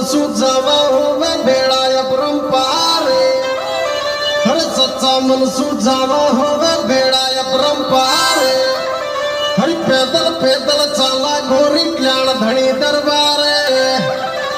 सुझावा होवे बेड़ा अपरंपारे, हर सच्चा मन सुझावा होवे बेड़ा अपरंपारे। हर पैदल पैदल चाला गोरी कल्याण धनी दरबारे।